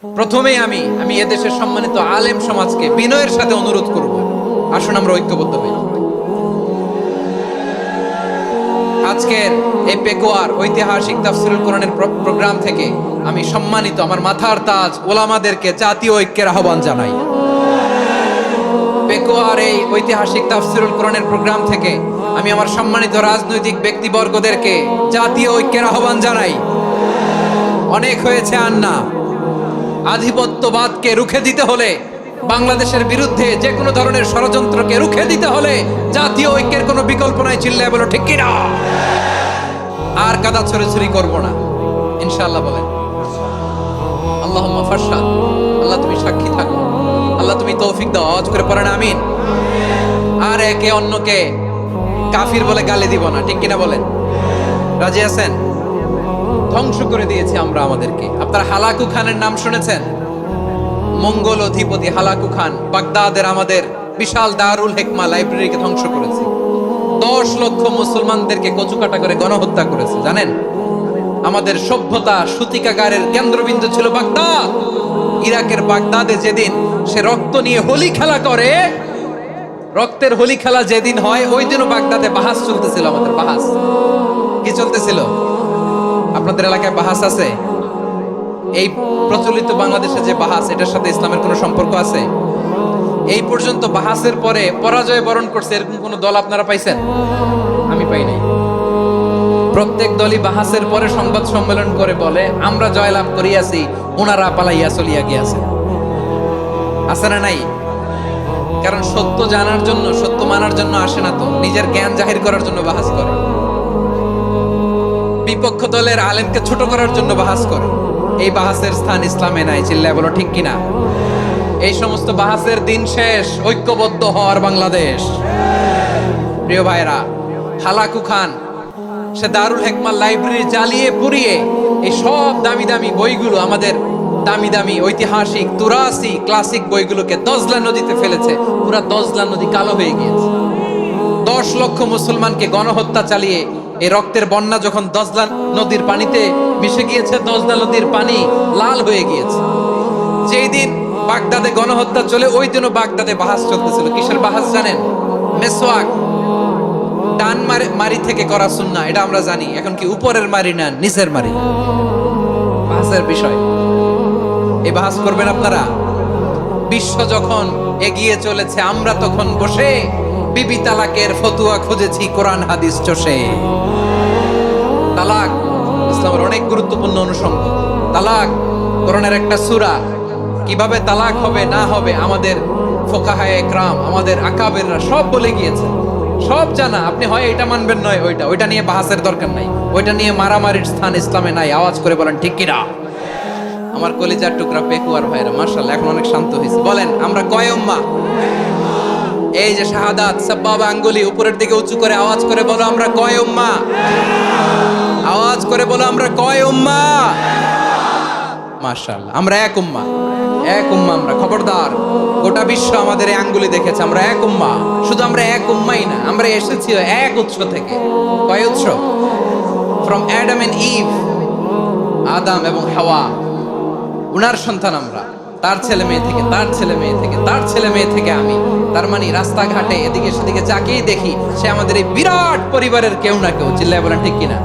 প্রথমেই আমি এদেশের সম্মানিত আলেম সমাজকে বিনয়ের সাথে অনুরোধ করব, আসুন আমরা ঐক্যবদ্ধ হই। আজকের এই পেকুয়ার ঐতিহাসিক তাফসীরুল কোরআনের প্রোগ্রাম থেকে আমি সম্মানিত আমার মাথার তাজ ওলামাদেরকে জাতীয় ঐক্যের আহ্বান জানাই। পেকুয়ার এই ঐতিহাসিক তাফসীরুল কোরআনের প্রোগ্রাম থেকে আমি আমার সম্মানিত রাজনৈতিক ব্যক্তিবর্গদেরকে জাতীয় ঐক্যের আহ্বান জানাই। অনেক হয়েছে আর না। আধিপত্যবাদকে রুখে দিতে হলে, বাংলাদেশের বিরুদ্ধে যে কোনো ধরনের ষড়যন্ত্রকে রুখে দিতে হলে জাতীয় ঐক্যের কোনো বিকল্প নাই। চিল্লায় বলো ঠিক কিনা? আর কাদা ছড়াছড়ি করব না ইনশাআল্লাহ। বলেন আল্লাহুম্মা ফারশাদ। আল্লাহ তুমি সাক্ষী থাকো, আল্লাহ তুমি তৌফিক দাও। আওয়াজ করে পড়েন আমিন। আর একে অন্যকে কাফির বলে গালি দিব না, ঠিক কিনা বলেন? রাজি আছেন? ধ্বংস করে দিয়েছি আমরা আমাদেরকে। আপনারা হালাকু খানের নাম শুনেছেন? মঙ্গল অধিপতি হালাকু খান বাগদাদের আমাদের বিশাল দারুল হিকমা লাইব্রেরিকে ধ্বংস করেছে। 10 লক্ষ মুসলমানদেরকে কচুকাটা করে গণহত্যা করেছে। জানেন, আমাদের সভ্যতা সূতিকাগারের কেন্দ্রবিন্দু ছিল বাগদাদ। ইরাকের বাগদাদে যেদিন সে রক্ত নিয়ে হোলি খেলা করে, রক্তের হোলি খেলা যেদিন হয়, ওই দিনও বাগদাদে বাহাস চলতেছিল। আমাদের বাহাস কি চলতেছিল? আপনাদের এলাকায় বাহাস আছে? এই প্রচলিত বাংলাদেশে যে বাহাস, এটার সাথে ইসলামের কোনো সম্পর্ক আছে? এই পর্যন্ত বাহাসের পরে পরাজয় বরণ করছে এরকম কোন দল আপনারা পাইছেন? আমি পাই নাই। প্রত্যেক দলই বাহাসের পরে সংবাদ সম্মেলন করে বলে আমরা জয়লাভ করিয়াছি, ওনারা পালাইয়া চলিয়া গিয়াছে। আছে না নাই? কারণ সত্য জানার জন্য, সত্য মানার জন্য আসে না তো, নিজের জ্ঞান জাহির করার জন্য বাহাস করে। বিপক্ষ দলের আলেমকে ছোট করার জন্য বাহাস করে। এই বাহাসের স্থান ইসলামে নাই। চিল্লায় বলো ঠিক কিনা? এই সমস্ত বাহাসের দিন শেষ। ঐক্যবদ্ধ হওয়ার বাংলাদেশ। প্রিয় ভাইরা, হালাকু খান সে দারুল হিকমা লাইব্রেরি জ্বালিয়ে পুড়িয়ে এই সব দামি দামি বইগুলো, আমাদের দামি দামি ঐতিহাসিক তুরাসি ক্লাসিক বইগুলোকে দজলা নদীতে ফেলেছে। পুরা দজলা নদী কালো হয়ে গিয়েছে। 10 লক্ষ মুসলমানকে গণহত্যা চালিয়ে এই রক্তের বন্যা যখন দজলা নদীর পানিতে মিশে গিয়েছে, দজলা নদীর পানি লাল হয়ে গিয়েছে। যেই দিন বাগদাদে গণহত্যা চলে, ওই দিনও বাগদাদে বাহাস চলতেছিল। কিসের বাহাস জানেন? মেসওয়াক, ডান মারি থেকে করা সুন্নাহ, এটা আমরা জানি। এখন কি উপরের মারি না নিচের মারি? বাহাসের বিষয়। এই বাহাস করবেন আপনারা? বিশ্ব যখন এগিয়ে চলেছে, আমরা তখন বসে বিবি তালাকের ফতুয়া খুঁজেছি কোরআন হাদিস চষে। তালাক ইসলামের অনেক গুরুত্বপূর্ণ অনুষঙ্গ। তালাক কোরআনের একটা সূরা। কিভাবে তালাক হবে না হবে আমাদের ফুকাহায়ে ইকরাম, আমাদের আকাবেররা সব বলে গিয়েছে, সব জানা। আপনি হয় এটা মানবেন, নয় ওইটা নিয়ে বাহাসের দরকার নাই। ওইটা নিয়ে মারামারির স্থান ইসলামে নাই। আওয়াজ করে বলেন ঠিক কিনা? আমার কলিজার টুকরা পেকুয়ার ভাইরা মাশাআল্লাহ এখন অনেক শান্ত হয়েছে। বলেন আমরা কয় উম্মাহ? এই যে শাহাদাত সাব্বাবা আঙ্গুলি উপরের দিকে উঁচু করে আওয়াজ করে বলো আমরা কয় উম্মাহ? আওয়াজ করে বলো আমরা কয় উম্মাহ? মাশাআল্লাহ, আমরা এক উম্মাহ। এক উম্মাহ আমরা। খবরদার, গোটা বিশ্ব আমাদের এই আঙ্গুলি দেখেছে। আমরা এক উম্মাহ। শুধু আমরা এক উম্মাই না, আমরা এসেছি এক উৎস থেকে। কয় উৎস? ফ্রম অ্যাডাম এন্ড ইভ, আদম এবং হাওয়া, উনার সন্তান আমরা। তার ছেলে মেয়ে থেকে, তার ছেলে মেয়ে থেকে, তার ছেলে মেয়ে থেকে আমি। তার মানে রাস্তাঘাটে এদিকে সেদিকে যাকেই দেখি সে আমাদের এই বিরাট পরিবারের কেউ না কেউ। চিল্লায় বলেন ঠিক কিনা?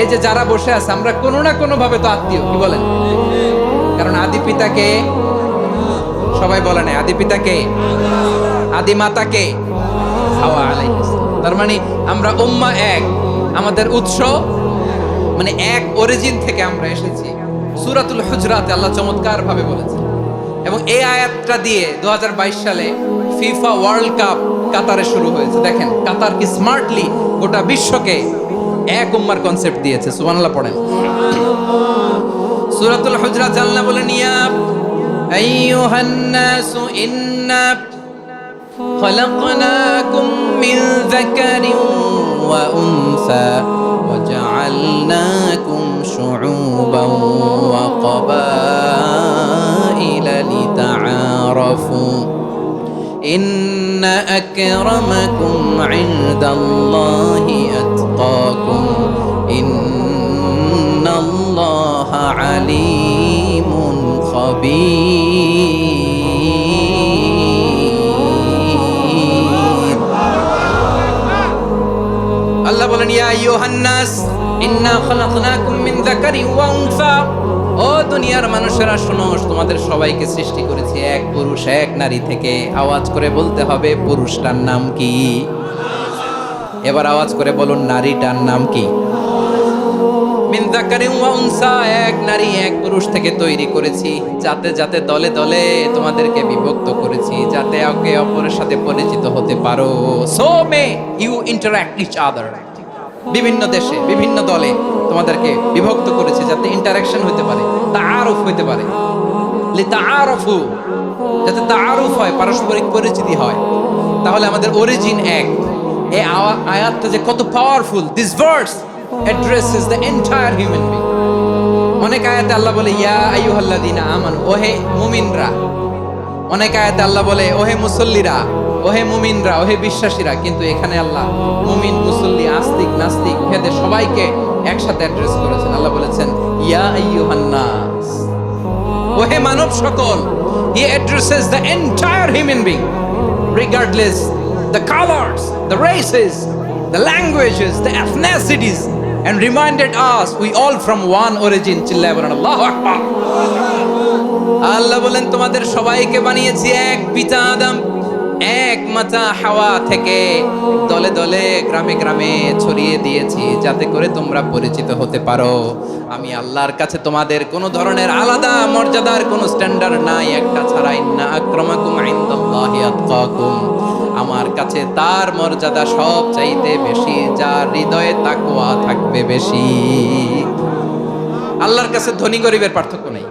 এই যে যারা বসে আছে, আমরা কোনো না কোনো ভাবে তো আত্মীয়। কি বলেন? কারণ আদি পিতাকে সবাই বলে না। আদি পিতাকে, আদি মাতাকে হাওয়া আলাইহিস সালাম। তার মানে আমরা উম্মাহ এক, আমাদের উৎস মানে এক অরিজিন থেকে আমরা এসেছি। সূরাতুল হুজরাতে আল্লাহ চমৎকার ভাবে বলেছেন। এবং এই আয়াতটা দিয়ে 2022 সালে ফিফা ওয়ার্ল্ড কাপ কাতারে শুরু হয়েছে। দেখেন কাতার কি স্মার্টলি গোটা বিশ্বকে এক উম্মার কনসেপ্ট দিয়েছে। সুবহানাল্লাহ পড়েন। সূরাতুল হুজরাত আল্লাহ বলেন ইয়া আইয়ুহান নাসু ইন্না খলাকনাকুম মিন যাকারিন ওয়া উনসা وجعلناكم شعوبا وقبائل لتعارفوا إن أكرمكم عند الله أتقاكم إن الله عليم মুবিন। আল্লাহ বলেন ইয়া আইয়ুহান নাস ইন্না খালাকনাকুম মিন যাকারিন ওয়া উনসা। ও দুনিয়ার মানুষেরা শোনো, তোমাদের সবাইকে সৃষ্টি করেছি এক পুরুষ এক নারী থেকে। আওয়াজ করে বলতে হবে পুরুষটার নাম কি? এবার আওয়াজ করে বলুন নারীটার নাম কি? মিন যাকারিন ওয়া উনসা, এক নারী এক পুরুষ থেকে তৈরি করেছি। যাতে যাতে দলে দলে তোমাদেরকে বিভক্ত করেছি, যাতে একে অপরের সাথে পরিচিত হতে পারো। So may you interact each other. বিভিন্ন দেশে বিভিন্ন দলে তোমাদেরকে বিভক্ত করেছে যাতে ইন্টারাকশন হতে পারে, তাআরুফ হতে পারে। লিতাআরফু, যাতে তাআরুফ হয়, পারস্পরিক পরিচিতি হয়। তাহলে আমাদের অরিজিন এক। এই আয়াতটা যে কত powerful! This verse addresses the entire human being. অনেক আয়াতে আল্লাহ বলে ইয়া আইয়ুহাল্লাযীনা আমানু, ওহে মুমিনরা। অনেক আয়াতে আল্লাহ বলে ওহে মুসল্লিরা, ওহে মুমিনরা, ওহে বিশ্বাসীরা। কিন্তু এখানে আল্লাহ মুমিন মুসল্লি আস্তিক নাস্তিক ভেদে সবাইকে একসাথে অ্যাড্রেস করেছেন। আল্লাহ বলেছেন ইয়া আইয়ুহান নাস, ওহে মানব সকল। হি addresses the entire human being regardless the colours, the races, the languages, the এথনিসিটিস, and reminded us we all from one origin. চিল্লায় বলেন আল্লাহু আকবার। আল্লাহ বলেন তোমাদের সবাইকে বানিয়েছি এক পিতা আদম, এক মাতা হাওয়া থেকে। দলে দলে গ্রামে গ্রামে ছড়িয়ে দিয়েছি যাতে করে তোমরা পরিচিত হতে পারো। আমি আল্লাহর কাছে তোমাদের কোনো ধরনের আলাদা মর্যাদার কোনো স্ট্যান্ডার্ড নাই, একটা ছাড়া। ইন্না আক্রামাকুম ইনদাল্লাহি আতকাকুম, আমার কাছে তার মর্যাদা সব চাইতে বেশি যার হৃদয়ে তাকওয়া থাকবে বেশি। আল্লাহর কাছে ধনী গরিবের পার্থক্য নাই,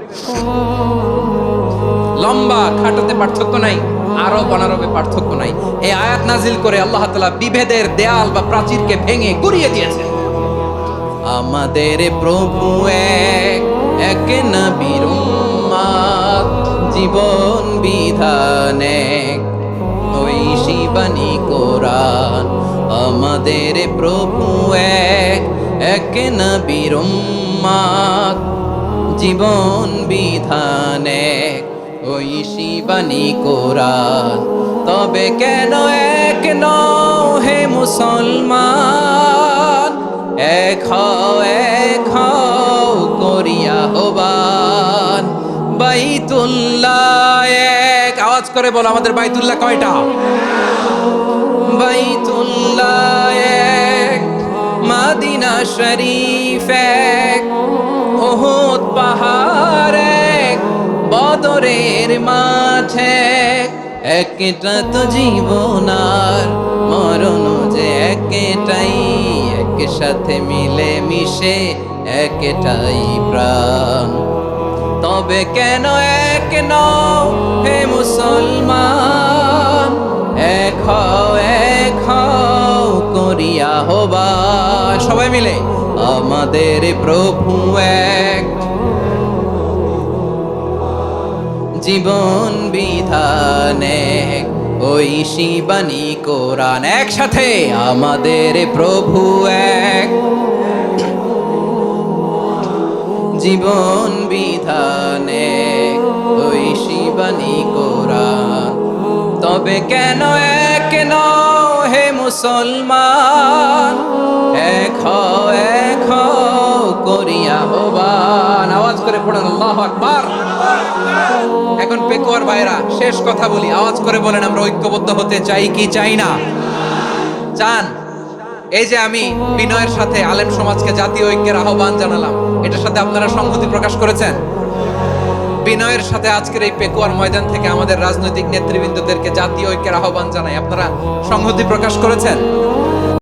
লম্বা খাটোতে পার্থক্য নাই, আরব অনারবে পার্থক্য নাই। এই আয়াত নাজিল করে আল্লাহ তাআলা বিভেদের দেয়াল বা প্রাচীরকে ভেঙে গুড়িয়ে দিয়েছেন। আমাদের প্রভু এক, এক নবীর উম্মত, জীবন বিধান এক, ঐশী বাণী কোরআন। আমাদের প্রভু এক, এক নবীর উম্মত, জীবন বিধান এক, ঐশী বাণী কোরআন। তবে কেন এক নও হে মুসলমান, এক হও করিয়া আহ্বান। বাইতুল্লাহ এক, আওয়াজ করে বলো আমাদের বাইতুল্লাহ কয়টা? বাইতুল্লাহ এক, মদিনা শরীফ এক, উহুদ পাহাড় এক, বদরের মাঠে একটা তো জীবন আর মরণ যে একটাই, একসাথে মিলে মিশে একটাই প্রাণ। তবে কেন এক নও হে মুসলমান, এক হও করিয়া আহ্বান। সবাই মিলে আমাদের প্রভু এক, জীবন বিধান এক, ঐশী বাণী কোরআন। একসাথে আমাদের প্রভু এক, জীবন বিধান এক, ঐশী বাণী কোরআন। তবে কেন এক নও হে মুসলমান, এক হও করিয়া আহ্বান। আওয়াজ করে পড়েন আল্লাহু আকবার। এখন পেকুয়ার ভাইরা শেষ কথা বলি, আওয়াজ করে বলেন আমরা ঐক্যবদ্ধ হতে চাই কি চাই না? চান? এই যে আমি বিনয়ের সাথে আলেম সমাজকে জাতীয় ঐক্যের আহ্বান জানালাম, এটার সাথে আপনারা সংহতি প্রকাশ করেছেন? বিনয়ের সাথে আজকের এই পেকুয়ার ময়দান থেকে আমাদের রাজনৈতিক নেতৃবৃন্দদেরকে জাতীয় ঐক্যের আহ্বান জানাই, আপনারা সংহতি প্রকাশ করেছেন?